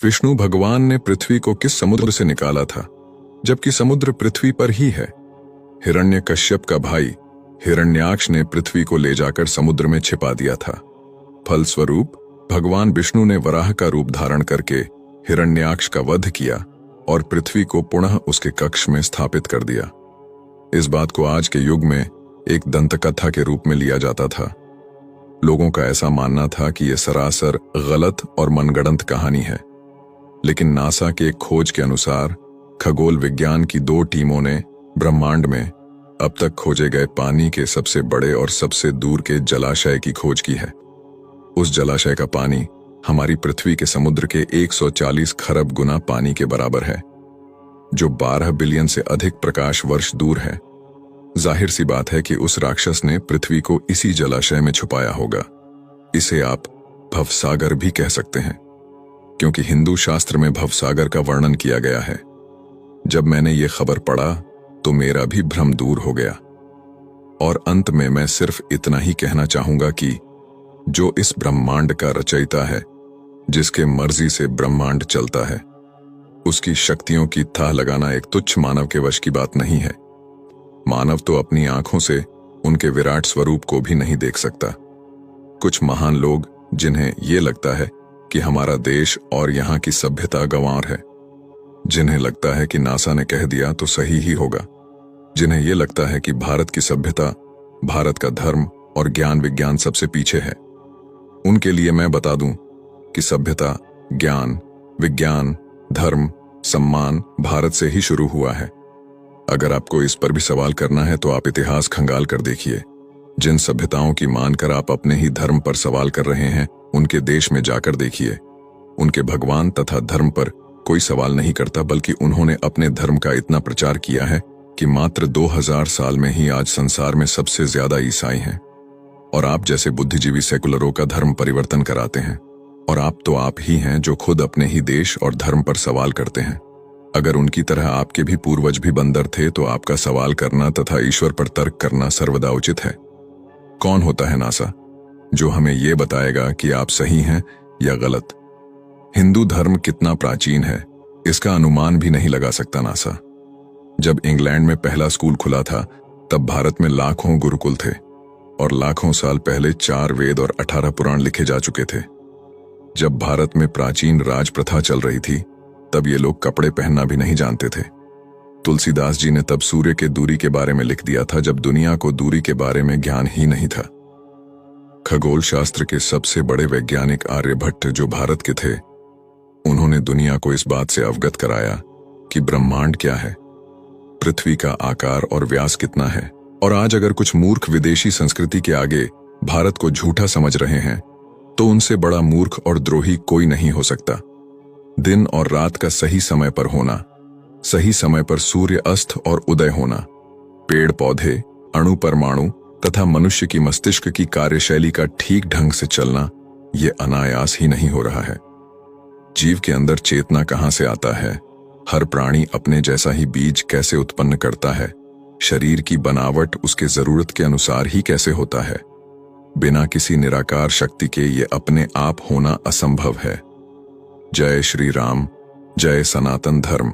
विष्णु भगवान ने पृथ्वी को किस समुद्र से निकाला था, जबकि समुद्र पृथ्वी पर ही है? हिरण्यकश्यप का भाई हिरण्याक्ष ने पृथ्वी को ले जाकर समुद्र में छिपा दिया था। फलस्वरूप भगवान विष्णु ने वराह का रूप धारण करके हिरण्याक्ष का वध किया और पृथ्वी को पुनः उसके कक्ष में स्थापित कर दिया। इस बात को आज के युग में एक दंतकथा के रूप में लिया जाता था। लोगों का ऐसा मानना था कि यह सरासर गलत और मनगढ़ंत कहानी है, लेकिन नासा के एक खोज के अनुसार खगोल विज्ञान की 2 टीमों ने ब्रह्मांड में अब तक खोजे गए पानी के सबसे बड़े और सबसे दूर के जलाशय की खोज की है। उस जलाशय का पानी हमारी पृथ्वी के समुद्र के 140 खरब गुना पानी के बराबर है, जो 12 बिलियन से अधिक प्रकाश वर्ष दूर है। जाहिर सी बात है कि उस राक्षस ने पृथ्वी को इसी जलाशय में छुपाया होगा। इसे आप भवसागर भी कह सकते हैं, क्योंकि हिंदू शास्त्र में भवसागर का वर्णन किया गया है। जब मैंने ये खबर पढ़ा तो मेरा भी भ्रम दूर हो गया। और अंत में मैं सिर्फ इतना ही कहना चाहूंगा कि जो इस ब्रह्मांड का रचयिता है, जिसके मर्जी से ब्रह्मांड चलता है, उसकी शक्तियों की थाह लगाना एक तुच्छ मानव के वश की बात नहीं है। मानव तो अपनी आंखों से उनके विराट स्वरूप को भी नहीं देख सकता। कुछ महान लोग, जिन्हें यह लगता है कि हमारा देश और यहाँ की सभ्यता गंवार है, जिन्हें लगता है कि नासा ने कह दिया तो सही ही होगा, जिन्हें यह लगता है कि भारत की सभ्यता, भारत का धर्म और ज्ञान विज्ञान सबसे पीछे है, उनके लिए मैं बता दूं कि सभ्यता, ज्ञान, विज्ञान, धर्म, सम्मान भारत से ही शुरू हुआ है। अगर आपको इस पर भी सवाल करना है तो आप इतिहास खंगाल कर देखिए। जिन सभ्यताओं की मानकर आप अपने ही धर्म पर सवाल कर रहे हैं, उनके देश में जाकर देखिए। उनके भगवान तथा धर्म पर कोई सवाल नहीं करता, बल्कि उन्होंने अपने धर्म का इतना प्रचार किया है कि मात्र 2000 साल में ही आज संसार में सबसे ज्यादा ईसाई हैं। और आप जैसे बुद्धिजीवी सेकुलरों का धर्म परिवर्तन कराते हैं। और आप ही हैं जो खुद अपने ही देश और धर्म पर सवाल करते हैं। अगर उनकी तरह आपके भी पूर्वज भी बंदर थे तो आपका सवाल करना तथा ईश्वर पर तर्क करना सर्वदा उचित है। कौन होता है नासा, जो हमें यह बताएगा कि आप सही हैं या गलत? हिंदू धर्म कितना प्राचीन है, इसका अनुमान भी नहीं लगा सकता नासा। जब इंग्लैंड में पहला स्कूल खुला था, तब भारत में लाखों गुरुकुल थे और लाखों साल पहले 4 वेद और 18 पुराण लिखे जा चुके थे। जब भारत में प्राचीन राज प्रथा चल रही थी, तब ये लोग कपड़े पहनना भी नहीं जानते थे। तुलसीदास जी ने तब सूर्य के दूरी के बारे में लिख दिया था, जब दुनिया को दूरी के बारे में ज्ञान ही नहीं था। खगोल शास्त्र के सबसे बड़े वैज्ञानिक आर्यभट्ट, जो भारत के थे, उन्होंने दुनिया को इस बात से अवगत कराया कि ब्रह्मांड क्या है, पृथ्वी का आकार और व्यास कितना है। और आज अगर कुछ मूर्ख विदेशी संस्कृति के आगे भारत को झूठा समझ रहे हैं, तो उनसे बड़ा मूर्ख और द्रोही कोई नहीं हो सकता। दिन और रात का सही समय पर होना, सही समय पर सूर्य अस्त और उदय होना, पेड़ पौधे, अणु परमाणु तथा मनुष्य की मस्तिष्क की कार्यशैली का ठीक ढंग से चलना, ये अनायास ही नहीं हो रहा है। जीव के अंदर चेतना कहां से आता है, हर प्राणी अपने जैसा ही बीज कैसे उत्पन्न करता है, शरीर की बनावट उसके जरूरत के अनुसार ही कैसे होता है, बिना किसी निराकार शक्ति के ये अपने आप होना असंभव है। जय श्री राम, जय सनातन धर्म।